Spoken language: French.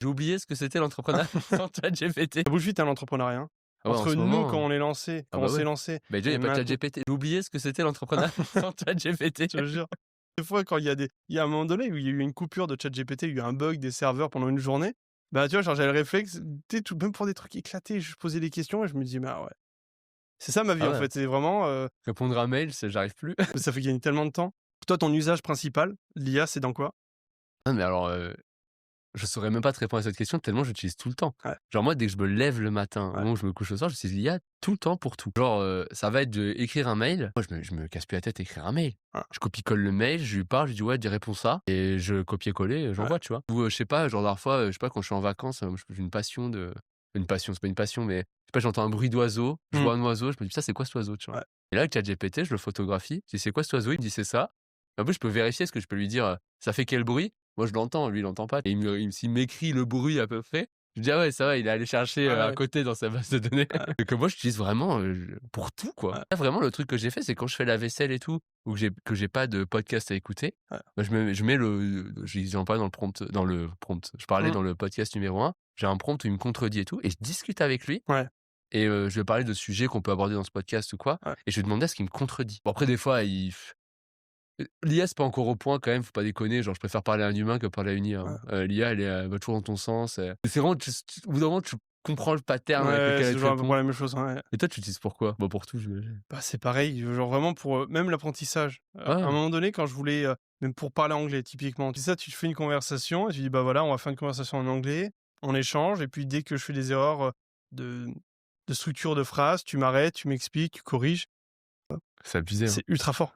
J'ai oublié ce que c'était l'entrepreneuriat sans ChatGPT. Ça bouge vite, hein, l'entrepreneuriat, hein. Ah ouais, en Entre ce nous, moment, quand on est lancé, ah quand bah on ouais. s'est lancé Bah déjà, il y et a pas de maintenant, ChatGPT. J'ai oublié ce que c'était l'entrepreneuriat sans ChatGPT. je te jure. Des fois, quand il y a un moment donné où il y a eu une coupure de ChatGPT, il y a eu un bug des serveurs pendant une journée, bah, tu vois, genre, j'avais le réflexe, tu sais, tout même pour des trucs éclatés, je posais des questions et je me dis: «Mais ah ouais». C'est ça ma vie, Ah en ouais, fait, c'est vraiment, répondre à un mail, j'arrive plus. ça fait gagner tellement de temps. Toi, ton usage principal, l'IA, c'est dans quoi? Ah mais alors, je saurais même pas te répondre à cette question tellement j'utilise tout le temps. Ouais, Genre moi, dès que je me lève le matin, au ouais, moment où je me couche le soir, j'utilise l'IA tout le temps pour tout. Genre, ça va être d'écrire un mail. Moi, je me casse plus la tête à écrire un mail. ouais, Je copie-colle le mail, je lui parle, je lui dis: «Ouais, dis réponds ça» et je copier-coller, ouais. j'envoie, tu vois? Ou, je sais pas, genre la dernière fois, je sais pas, quand je suis en vacances, j'ai une passion, c'est pas une passion, mais je sais pas, j'entends un bruit d'oiseau, je Mmh. vois un oiseau, je me dis: «Ça, c'est quoi cet oiseau?» tu vois? Ouais, Et là, avec ChatGPT, je le photographie, je dis: «C'est quoi cet oiseau?» il me dit: «C'est ça». En plus, je peux vérifier parce que je peux lui dire, «Ça fait quel bruit?» Moi, je l'entends, lui, il l'entend pas et s'il m'écrit le bruit à peu près, je dis: «Ah ouais, ça va, il est allé chercher, ouais, à ouais, côté dans sa base de données». ouais, Et que moi, j'utilise vraiment, pour tout, quoi. ouais, Là, vraiment, le truc que j'ai fait, c'est quand je fais la vaisselle et tout, ou que j'ai pas de podcast à écouter, ouais. bah, je mets j'en parlais dans le prompt, je parlais Mmh. dans le podcast numéro 1, j'ai un prompt où il me contredit et tout et je discute avec lui Ouais, et je vais parler de sujets qu'on peut aborder dans ce podcast ou quoi ouais, et je vais demander à ce qu'il me contredit. Bon après des fois l'IA, c'est pas encore au point quand même, faut pas déconner, genre je préfère parler à un humain que parler à une IA, ouais. hein. L'IA, elle va toujours dans ton sens, c'est vraiment au bout d'un moment, tu comprends le pattern avec Ouais, lequel c'est elle te toujours à peu répond. près la même chose, ouais. Et toi, tu utilises pourquoi? Bah, pour tout, j'imagine. Bah, c'est pareil, genre vraiment pour, même l'apprentissage. À un Ouais, moment donné, quand je voulais, même pour parler anglais typiquement, c'est ça, tu fais une conversation et tu dis: «Bah, voilà, on va faire une conversation en anglais, on échange» et puis dès que je fais des erreurs, de structure de phrase, tu m'arrêtes, tu m'expliques, tu corriges. c'est abusé, hein. C'est ultra fort.